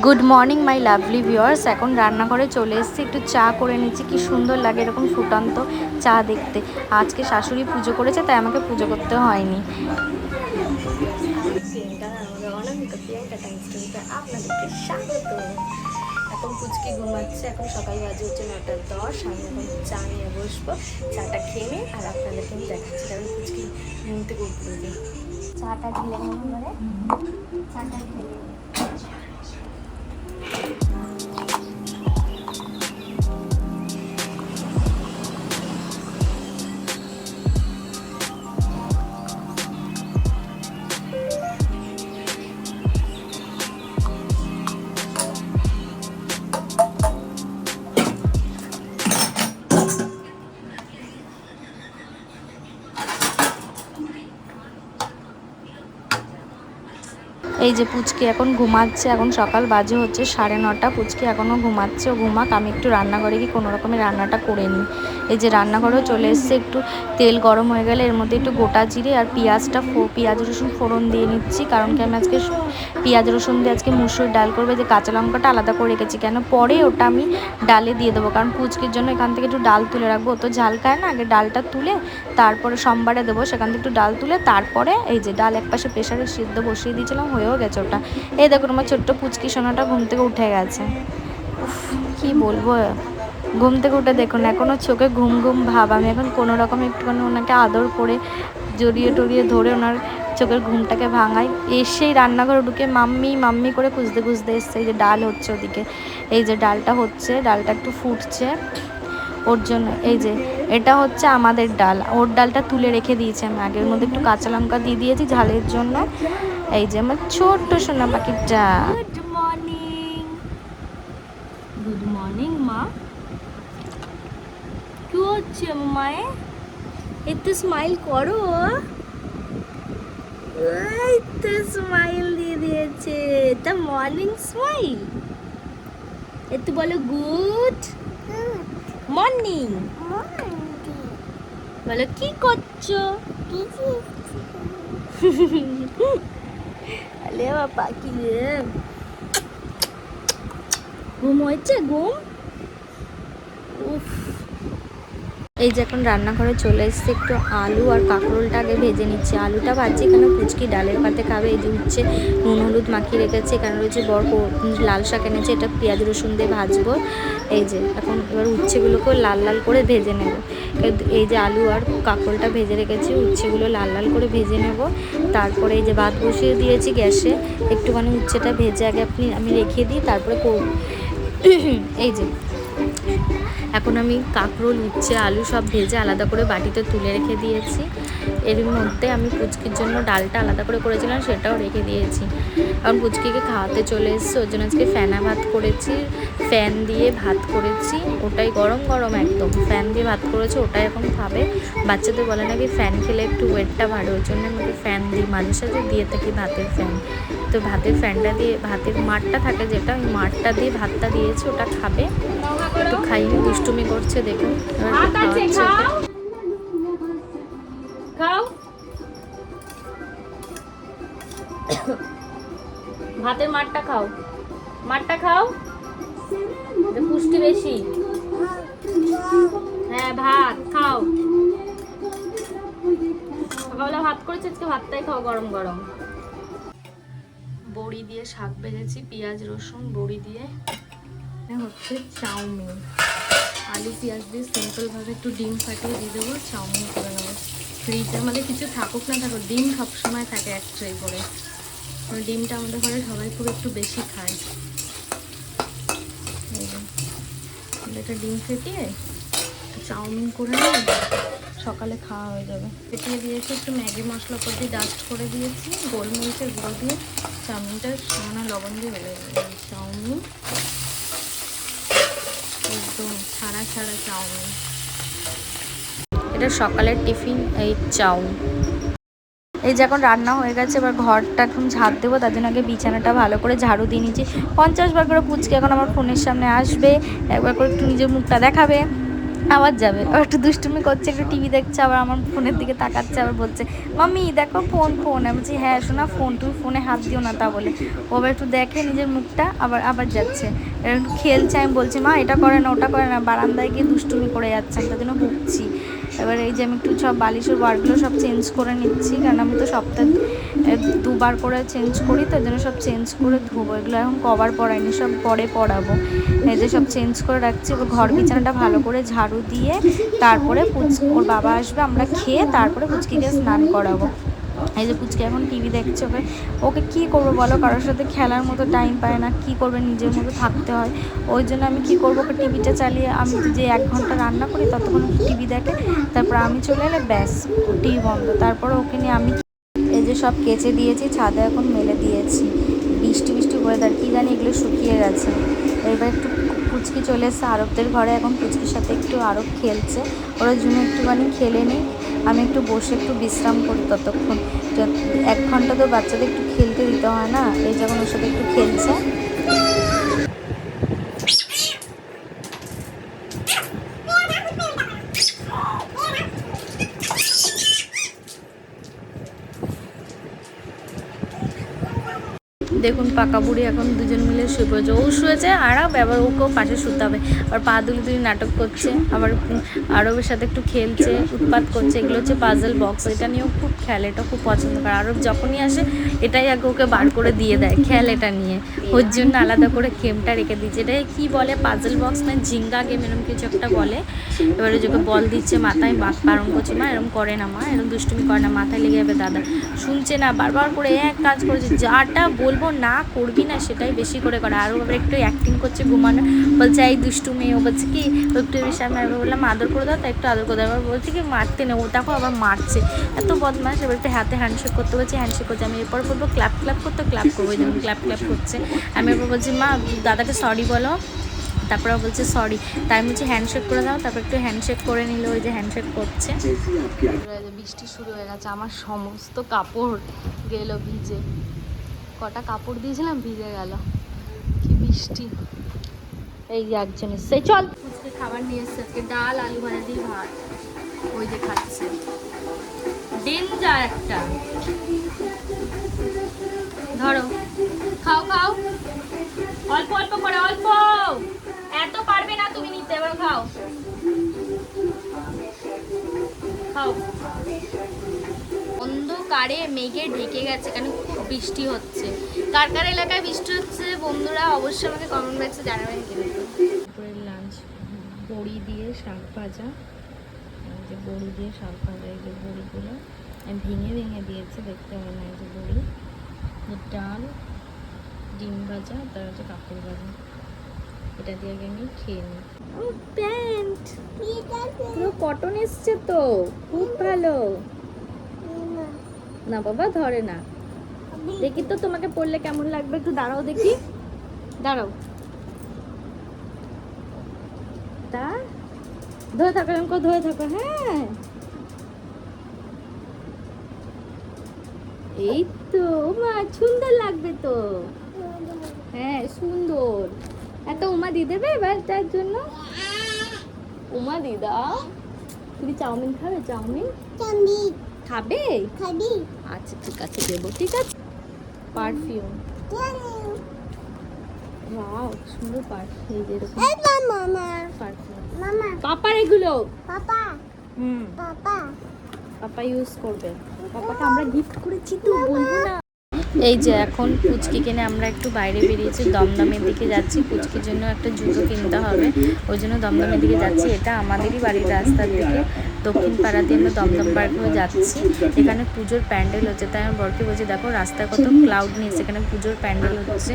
Good morning my lovely viewers. এখন রান্নাঘরে চলে এসেছি, একটু চা করে নিচ্ছি। কি সুন্দর লাগে এরকম ফুটন্ত চা দেখতে। আজকে শাশুড়ি পুজো করেছে, তাই আমাকে পুজো করতে হয়নি। আপনাদেরকে স্বাগত। এখন পুচকি ঘুমাচ্ছে, এখন সকাল বাজে হচ্ছে 9:10। আমি এখন চা নিয়ে বসবো, চাটা খেয়ে নিই আর আপনাদেরকে আমি দেখাচ্ছি। কারণ পুচকি ঘুম থেকে উঠতে দিই। চাটা ঢেলে নেবো, এবারে চাটা ঢেলে এই যে পুচকি এখন ঘুমাচ্ছে। এখন সকাল বাজে হচ্ছে 9:30। পুচকি এখনও ঘুমাচ্ছে। ও ঘুমাক, আমি একটু রান্নাঘরে গিয়ে কোনো রকমের রান্নাটা করে নিই। এই যে রান্নাঘরেও চলে এসছে। একটু তেল গরম হয়ে গেলে এর মধ্যে একটু গোটা জিরে আর পেঁয়াজ রসুন ফোড়ন দিয়ে নিচ্ছি। কারণ কি আমি আজকে পেঁয়াজ রসুন দিয়ে আজকে মুসুর ডাল করবো। যে কাঁচা লঙ্কাটা আলাদা করে রেখেছি, কেন পরে ওটা আমি ডালে দিয়ে দেবো। কারণ পুচকির জন্য এখান থেকে একটু ডাল তুলে রাখবো। তো ঝাল খায় না, আগে ডালটা তুলে তারপরে সোমবারে দেবো। সেখান থেকে একটু ডাল তুলে তারপরে এই যে ডাল একপাশে প্রেশারে সিদ্ধ বসিয়ে দিয়েছিলাম, হয়েও গেছে ওটা। এই দেখুন আমার ছোট্ট পুচকি সোনাটা ঘুম থেকে উঠে গেছে। কি বলবো, ঘুম থেকে উঠে দেখুন এখনও চোখে ঘুম ঘুম ভাব। আমি এখন কোনো রকম একটুখানি ওনাকে আদর করে জড়িয়ে টড়িয়ে ধরে ওনার চোখের ঘুমটাকে ভাঙাই। এসেই রান্নাঘরে ঢুকে মাম্মি মাম্মি করে খুঁজতে খুঁজতে এসছে। এই যে ডাল হচ্ছে ওদিকে, এই যে ডালটা হচ্ছে, ডালটা একটু ফুটছে ওর জন্য। এই যে এটা হচ্ছে আমাদের ডাল, ওর ডালটা তুলে রেখে দিয়েছি আমি আগের মধ্যে, একটু কাঁচা লঙ্কা দিয়ে দিয়েছি ঝালের জন্য। এই যে আমার ছোট্ট সোনা পাখিটা। গুড মর্নিং, গুড মর্নিং মা। কি হচ্ছে মায়ে? একটু স্মাইল করো। এই তো স্মাইল দিয়ে দিয়েছে, এটা মর্নিং স্মাইল। একটু বলো গুড মর্নিং। বলো কি করছো? আলে পাখি রে, ঘুম হয়েছে? ঘুম উফ। এই যে এখন রান্নাঘরে চলে এসেছি, একটু আলু আর কাঁকরোলটা আগে ভেজে নিচ্ছি। আলুটা ভাজছি কেন, পুচকি ডালের পাতে খাবে। এই যে উচ্ছে নুন হলুদ মাখিয়ে রেখেছি। এখানে রয়েছে লাল শাক এনেছে, এটা পেঁয়াজ রসুন দিয়ে ভাজবো। এই যে এখন এবার উচ্ছেগুলোকেও লাল লাল করে ভেজে নেব। এই যে আলু আর কাঁকরোলটা ভেজে রেখেছি, উচ্ছেগুলো লাল লাল করে ভেজে নেব। তারপরে এই যে ভাত বসিয়ে দিয়েছি গ্যাসে, একটুখানি উচ্ছেটা ভেজে আগে আমি রেখে দিই, তারপরে করব। এই যে এখন আমি কাঁকরোল উচ্ছে আলু সব ভেজে আলাদা করে বাটিতে তুলে রেখে দিয়েছি। এর মধ্যে আমি পুচকির জন্য ডালটা আলাদা করে করেছিলাম, সেটাও রেখে দিয়েছি। কারণ পুচকিকে খাওয়াতে চলে এসেছে, ওর জন্য আজকে ফ্যানা ভাত করেছি, ফ্যান দিয়ে ভাত করেছি। ওটাই গরম গরম একদম ফ্যান দিয়ে ভাত করেছি, ওটাই এখন খাবে। বাচ্চাদের বলে নাকি ফ্যান খেলে একটু ওয়েটটা বাড়ে, ওই জন্য আমি ফ্যান দিই, মাঝে সাঝে দিয়ে থাকি ভাতের ফ্যান। তো ভাতের ফ্যানটা দিয়ে, ভাতের মাঠটা থাকে যেটা, ওই মাঠটা দিয়ে ভাতটা দিয়েছি, ওটা খাবে। একটু খাইয়ে দুষ্টুমি করছে দেখুন। খাও ভাতের মাঠটা খাও, মাঠটা খাও, পুষ্টি বেশি। হ্যাঁ ভাত খাও, সকালবেলা ভাত করেছি, আজকে ভাতটাই খাও গরম গরম। বড়ি দিয়ে শাক ভেজেছি, পেঁয়াজ রসুন বড়ি দিয়ে। হচ্ছে চাউমিন, আলু পেঁয়াজ দিয়ে সিম্পলভাবে একটু ডিম ফাটিয়ে দিয়ে দেবো, চাউমিন করে নেবো। ফ্রিজে আমাদের কিছু থাকুক না থাকুক, ডিম সবসময় থাকে এক ট্রে করে। ডিমটা আমাদের ঘরে সবাই খুব একটু বেশি খায়। একটা ডিম ফেটিয়ে চাউমিন করে নিয়ে সকালে খাওয়া হয়ে যাবে। ফেটিয়ে দিয়েছি, একটু ম্যাগি মশলা করে দিয়ে ডাস্ট করে দিয়েছি, গোলমরিচের গুঁড়ো দিয়ে চাউমিনটা সামান্য লবণ দিয়ে বেড়ে দেবে। চাউমিন একদম ছাড়া ছাড়া চাউমিন, এটা সকালের টিফিন। এই চাউমিন। এই যে এখন রান্না হয়ে গেছে, এবার ঘরটা এখন ঝাড় দেবো। তার জন্য আগে বিছানাটা ভালো করে ঝাড়ু দিয়ে নিচ্ছি। 50 বার করে পুচকে এখন আমার ফোনের সামনে আসবে, একবার করে একটু নিজের মুখটা দেখাবে। আবার যাবে, আবার একটু দুষ্টুমি করছে, একটু টিভি দেখছে, আবার আমার ফোনের দিকে তাকাচ্ছে, আবার বলছে মাম্মি দেখো ফোন ফোন। আমি বলছি হ্যাঁ শোনা ফোন, তুমি ফোনে হাত দিও না। তা বলে ও আবার একটু দেখে নিজের মুখটা, আবার আবার যাচ্ছে, একটু খেলছে। আমি বলছি মা এটা করে না ওটা করে না, বারান্দায় গিয়ে দুষ্টুমি করে যাচ্ছে, আমি তার জন্য ভুগছি। এবার এই যে আমি একটু সব বালিশের ওয়ারগুলো সব চেঞ্জ করে নিচ্ছি, কারণ আমি তো সপ্তাহে 2বার করে চেঞ্জ করি, তার জন্য সব চেঞ্জ করে ধোবো। এগুলো এখন কভার পরাইনি, সব পরে পরাবো। এই যে সব চেঞ্জ করে রাখছি। এবার ঘর বিছানাটা ভালো করে ঝাড়ু দিয়ে তারপরে ওর বাবা আসবে, আমরা খেয়ে তারপরে পুচকিকে স্নান করাবো। এই যে পুচকি এখন টিভি দেখছে, ওকে ওকে কী করবো বলো, কারোর সাথে খেলার মতো টাইম পায় না, কি করবে, নিজের মতো থাকতে হয়। ওই জন্য আমি কি করবো, ওকে টিভিটা চালিয়ে আমি যে 1 ঘন্টা রান্না করি ততক্ষণ টিভি দেখে, তারপর আমি চলে এলে ব্যাস টিভি বন্ধ। তারপরে ওকে নিয়ে আমি এই যে সব কেচে দিয়েছি, ছাদে এখন মেলে দিয়েছি। বৃষ্টি বৃষ্টি ওয়েদার, কী জানি এগুলো শুকিয়ে গেছে। এবার একটু পুচকি চলে এসছে আরবদের ঘরে, এখন পুচকির সাথে একটু আরব খেলছে, ওরা জন্য একটুখানি খেলে নিই, আমি একটু বসে একটু বিশ্রাম করি ততক্ষণ। 1 ঘন্টা তো বাচ্চাদের একটু খেলতে দিতে হয় না, এই যখন ওর সাথে একটু খেলছে। দেখুন পাকা বুড়ি এখন দুজন মিলে শুয়ে পড়েছে, ও শুয়েছে আর আবার ওকেও পাশে শুতে হবে। আবার পা দুলি দুলি নাটক করছে, আবার আরবের সাথে একটু খেলছে, উৎপাত করছে। এগুলো হচ্ছে পাজল বক্স, এটা নিয়েও খুব খেলে, এটা খুব পছন্দ করে। আরব যখনই আসে এটাই আগে ওকে বার করে দিয়ে দেয়, খেল এটা নিয়ে। ওর জন্য আলাদা করে গেমটা রেখে দিচ্ছে, এটাই কী বলে পাজল বক্স না জিঙ্গা গেম এরকম কিছু একটা বলে। এবারে যোকে বল দিচ্ছে, মাথায় বারণ করছে, মা এরকম করে না, মা এরকম দুষ্টুমি করে না, মাথায় লেগে যাবে দাদা। শুনছে না, বারবার করে এক কাজ করেছে, যাটা বলবো না করবি না সেটাই বেশি করে করে। আরও আবার একটু অ্যাক্টিং করছে ঘুমানো, বলছে এই দুষ্টু মেয়ে, ও বলছে কি একটু বেশি, আমি বললাম আদর করে দাও, তাই একটু আদর করে দাও। আবার বলছে কি মারতে নেই, ও দেখো আবার মারছে, এত বদমাস। এবার একটু হাতে হ্যান্ডশেক করতে বলছি, হ্যান্ডশেক করছে। আমি এরপর বলবো ক্ল্যাপ ক্ল্যাপ করতে, ক্ল্যাপ করবো, যেমন ক্ল্যাপ ক্ল্যাপ করছে। আমি এরপর বলছি মা দাদাকে সরি বলো, তারপরে বলছে সরি, তাই আমি বলছি হ্যান্ডশেক করে দাও, তারপর একটু হ্যান্ডশেক করে নিল, ওই যে হ্যান্ডশেক করছে। বৃষ্টি শুরু হয়ে গেছে, আমার সমস্ত কাপড় গেল ভিজে, কটা কাপড় দিয়েছিলাম ভিজে গেল, কি বৃষ্টি। এই যে একজন এসছে, চল পুচকে খাবার নিয়ে এসছে আজকে, ডাল আলু ভাজা দিয়ে ভাত, ওই যে খাচ্ছে, ডেঞ্জার একটা। ধরো খাও খাও, অল্প অল্প করে, অল্প, এত পারবে না তুমি নিতে, এবার খাও খাও। অন্ধকারে মেঘে ঢেকে গেছে, কেন খুব বৃষ্টি হচ্ছে। কার কার এলাকায় বৃষ্টি হচ্ছে বন্ধুরা অবশ্যই আমাকে কমেন্ট বক্সে জানাবেন কিন্তু। দুপুরের লাঞ্চ বড়ি দিয়ে শাক ভাজা, এই যে বড়ি দিয়ে শাক ভাজা, এই যে বড়িগুলো আমি ভেঙে ভেঙে দিয়েছি, দেখতে হবে না, এই যে বড়ি, ডাল, ডিম ভাজা, তার হচ্ছে কাপড় ভাজা, এটা দিয়ে আগে আমি খেয়ে নিই। ও প্যান্ট পুরো কটন এসছে তো, খুব ভালো। না বাবা ধরে না, দেখি তো তোমাকে পরলে কেমন লাগবে, একটু দাঁড়াও দেখি, দাঁড়াও, তা ধরে থাকো, এরকম ধরে থাকো, হ্যাঁ এই তো, মা সুন্দর লাগবে তো, হ্যাঁ সুন্দর। এত উমা দিয়ে দেবে এবার তার জন্য, উমা দি দাও। তুমি চাউমিন খাবে, চাউমিন খাবে, খাবি, আচ্ছা ঠিক আছে দেবো, ঠিক আছে। পারফিউম, ওয়াও সুন্দর পারফিউম, এই যে এরকম পারফিউম, পাপার এগুলো, পাপা পাপা ইউজ করবে, পাপাকে আমরা গিফট করেছি তো, বলবো না। এই যে এখন পুচকি কিনে আমরা একটু বাইরে বেরিয়েছি, দমদমের দিকে যাচ্ছি, পুচকির জন্য একটা জুতো কিনতে হবে, ওই জন্য দমদমের দিকে যাচ্ছি। এটা আমাদেরই বাড়ির রাস্তার দিকে, দক্ষিণ পাড়া দিয়ে আমরা দমদম পার্ক হয়ে যাচ্ছি। এখানে পুজোর প্যান্ডেল হচ্ছে, তাই আমি বরকে বলছি দেখো রাস্তায় কত ক্লাউড নিয়ে এসে, এখানে পুজোর প্যান্ডেল হচ্ছে।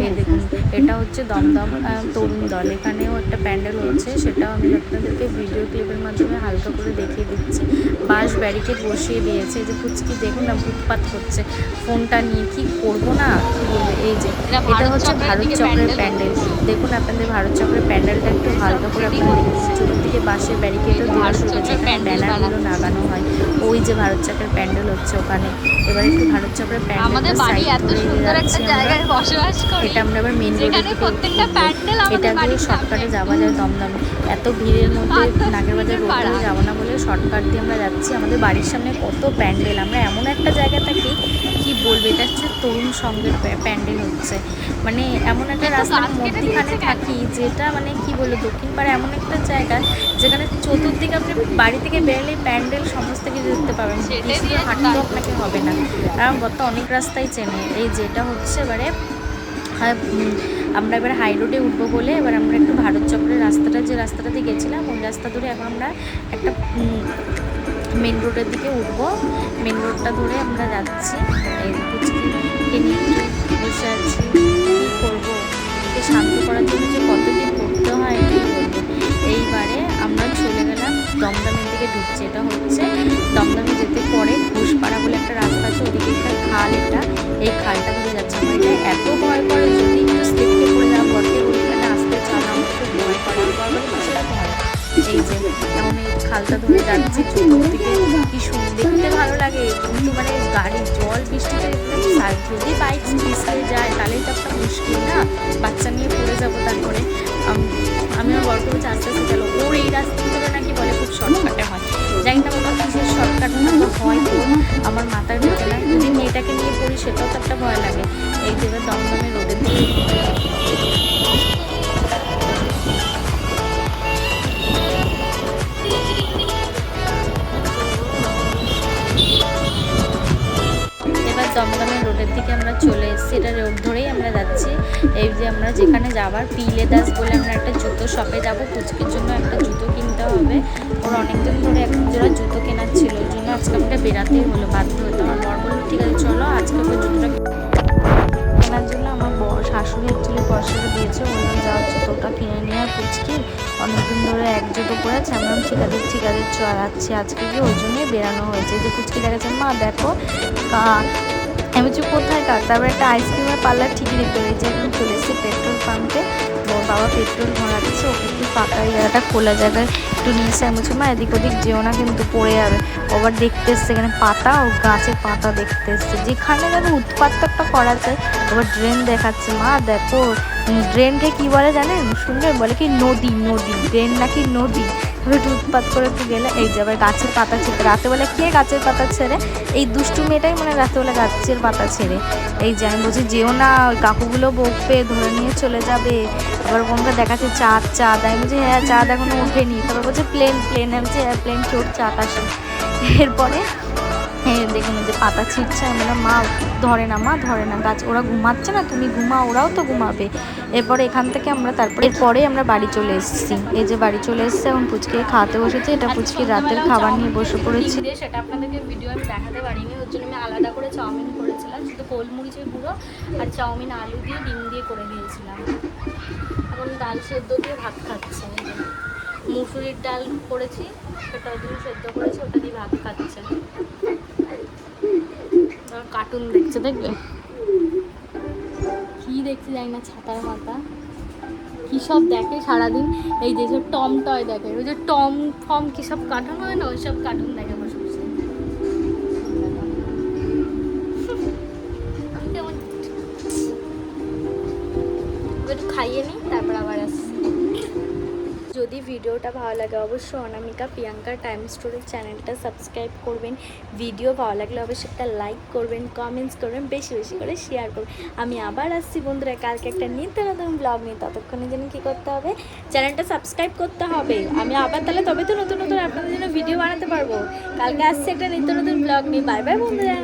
এই দেখুন এটা হচ্ছে দমদম তরুণ দল, এখানেও একটা প্যান্ডেল হচ্ছে, সেটাও আমি আপনাদেরকে ভিডিও ক্লিপের মাধ্যমে হালকা করে দেখিয়ে দিচ্ছি। বাঁশ ব্যারিকেড বসিয়ে দিয়েছে, এই যে পুচকি দেখুন না উৎপাত করছে, ফোনটা নিয়ে কি করবো না, কি বলবো। এই যে এটা হচ্ছে ভারত চক্রের প্যান্ডেল। দেখুন আপনাদের ভারত চক্রের প্যান্ডেলটা একটু হালকা করে আপনারা দেখছি, চতুর্দিকে বাঁশের ব্যারিকেডও দেওয়া শুরু হয়েছে, এখানে ব্যানারগুলো লাগানো হয়। ওই যে ভারত চক্রের প্যান্ডেল হচ্ছে ওখানে। এবার একটু ভারত চক্রের প্যান্ডেলটা সাইড করে যাচ্ছি আমরা। এটা আমরা এবার মেন রোডের দিকে, এটা দিয়ে শর্টকাটে যাওয়া যায় দমদমে। এত ভিড়ের মধ্যে নাগেরবাজার রোড দিয়ে যাবো না বলে শর্টকাট দিয়ে আমরা যাচ্ছি। আমাদের বাড়ির সামনে কত প্যান্ডেল, আমরা এমন একটা জায়গা থাকি কি বলবো, এটা হচ্ছে তরুণ সঙ্গের প্যান্ডেল হচ্ছে, মানে এমন একটা রাস্তার মধ্যখানে থাকি যেটা মানে কি বলবো, দক্ষিণ পাড়া এমন একটা জায়গা যেখানে চতুর্দিকে আপনি বাড়ি থেকে বেরোলেই প্যান্ডেল সমস্ত কিছু দেখতে পাবেন, বেশি হাঁটতেও আপনাকে হবে না। কারণ গত অনেক রাস্তাই চেনে। এই যেটা হচ্ছে এবারে আমরা এবার হাই রোডে উঠবো বলে এবার আমরা একটু ভারত চক্রের রাস্তাটা, যে রাস্তাটাতে গেছিলাম ওই রাস্তা ধরে এখন আমরা একটা মেন রোডের দিকে উঠবো। মেন রোডটা ধরে আমরা যাচ্ছি। এই পুচকিকে নিয়ে একটু বসে আছি, কী করবো, একে শান্ত করার জন্য যে কত কী করতে হয় কী বলবো। এইবারে আমরা চলে গেলাম দমদমের দিকে ঢুকছি। এটা হচ্ছে দমদমে যেতে পরে ঘোষপাড়া বলে একটা রাস্তা আছে, ওদিকে একটা খাল, এটা এই খালটা ধরে যাচ্ছে। আমার এটা এত ভয় করে, যদি একটু স্লিপকে পড়ে যাওয়া বরকে ওইখানে আসতে চান, আমার খুব ভয় করে, ভয় ভয়। এই যে এমন এই খালটা ধরে যাচ্ছি, চতুর্দিকে কি সুন্দর দেখতে ভালো লাগে, কিন্তু মানে গাড়ি জল বৃষ্টিতে যদি বাইক পিছলে যায় তাহলে তো একটা মুশকিল না, বাচ্চা নিয়ে পড়ে যাবো। তারপরে আমি আমার বরকে বলছি আস্তে আস্তে চলো, ওর এই রাস্তাগুলো নাকি বলে খুব শর্টকাটে হয়, জানি না বাবা কিসের শর্টকাট না হয়, তো আমার মাথার ঢোকে না। যদি মেয়েটাকে নিয়ে পড়ি সেটাও তো একটা ভয় লাগে। এই যে দমদমের রোডের দিকে দমদমের রোডের দিকে আমরা চলে এসেছি। এটা রোড ধরেই আমরা যাচ্ছি। এই যে আমরা যেখানে যাবার পিলে দাস বলে আমরা একটা জুতো শপে যাবো, পুচকির জন্য একটা জুতো কিনতে হবে। ওর অনেকদিন ধরে এক জোড়া জুতো কেনার ছিল, ওই জন্য আজকে আমাকে বেরাতেই হলো, বাধ্য হতো। আমার বর বললো ঠিক আছে চলো আজকে ওকে জুতোটা কেনার জন্য আমার শাশুড়ি অ্যাকচুয়ালি পয়সাটা দিয়েছে, বললাম যাওয়ার জুতোটা কিনে নিয়ে। আর পুচকি অনেকদিন ধরে এক জুতো পরেছে, আমরা ঠিক আছে চল যাচ্ছি আজকে গিয়ে, ওই জন্যই বেরানো হয়েছে। যে পুচকি দেখাচ্ছে মা দেখো আমি বলছি কোথায় কাক, তারপরে একটা আইসক্রিমের পার্লার ঠিকই দেখতে পেয়েছি। এখন চলে এসেছি পেট্রোল পাম্পে, ওর বাবা পেট্রোল ভরাচ্ছে, ওকে একটু ফাঁকা জায়গাটা খোলা জায়গায় একটু নিয়ে এসে আমি বলছি মা এদিক ওদিক যেও না কিন্তু পড়ে যাবে। আবার দেখতে এসছে এখানে পাতা, ও গাছের পাতা দেখতে এসছে, যেখানে যেন উৎপাতটা একটা করা যায়। আবার ড্রেন দেখাচ্ছে, মা দেখো ড্রেনকে কি বলে জানেন, শুনলে বলে কি নদী, ড্রেন নাকি নদী। একটু উৎপাত করে একটু গেলে এই যে আবার গাছের পাতা ছেড়ে, রাতেবেলা কে গাছের পাতা ছেড়ে, এই দুষ্টু মেয়েটাই মানে রাতেবেলা গাছের পাতা ছেড়ে। এই যে আমি বলছি যেও না, ওই কাকুগুলো বকবে, ধরে নিয়ে চলে যাবে। আবার ওখানকার দেখাচ্ছে চাঁদ, আমি বলছি হ্যাঁ চাঁদ এখনো ওঠেনি। তারপর বলছে প্লেন, আমি বলছি হ্যাঁ প্লেন চড়ছে আকাশে। এরপরে দেখুন যে পাতা ছিঁড়ছে, আমি বললাম মা ধরে না গাছ, ওরা ঘুমাচ্ছে না, তুমি ঘুমাও, ওরাও তো ঘুমাবে। এরপরে এখান থেকে আমরা এরপরে আমরা বাড়ি চলে এসেছি। এই যে বাড়ি চলে এসেছি, এখন পুচকে খাওয়াতে বসেছি। এটা পুচকির রাতের খাবার নিয়ে বসে পড়েছি। সেটা আপনাদেরকে ভিডিও আমি দেখাতে পারিনি, ওর জন্য আমি আলাদা করে চাউমিন করেছিলাম, শুধু গোলমরিচের গুঁড়ো আর চাউমিন আলু দিয়ে ডিম দিয়ে করে দিয়েছিলাম। এখন ডাল সেদ্ধ দিয়ে ভাত খাচ্ছে। মুসুরির ডাল করেছি, সেটা দিয়ে সেদ্ধ করেছি, ওটা দিয়ে ভাত খাচ্ছে। কার্টুন দেখছে, দেখবে কি দেখছে জানি না, ছাতার মাথা কী সব দেখে সারাদিন। এই যে সব টম টয় দেখে, ওই যে টম ফম কী সব কার্টুন হয় না, ওই সব কার্টুন দেখে বসে বসে। একটু খাইয়ে নিই তারপর আবার আসছি। যদি ভিডিওটা ভালো লাগে অবশ্যই অনামিকা প্রিয়াঙ্কার টাইম স্টোরের চ্যানেলটা সাবস্ক্রাইব করবেন। ভিডিও ভালো লাগলে অবশ্যই একটা লাইক করবেন, কমেন্টস করবেন, বেশি বেশি করে শেয়ার করবেন। আমি আবার আসছি বন্ধুরা কালকে একটা নিত্য নতুন ব্লগ নিয়ে, ততক্ষণে যেন কী করতে হবে, চ্যানেলটা সাবস্ক্রাইব করতে হবে। আমি আবার তাহলে তবে তো নতুন নতুন আপনাদের জন্য ভিডিও বানাতে পারবো। কালকে আসছে একটা নিত্য নতুন ব্লগ নিয়ে। বাই বাই বন্ধুরা।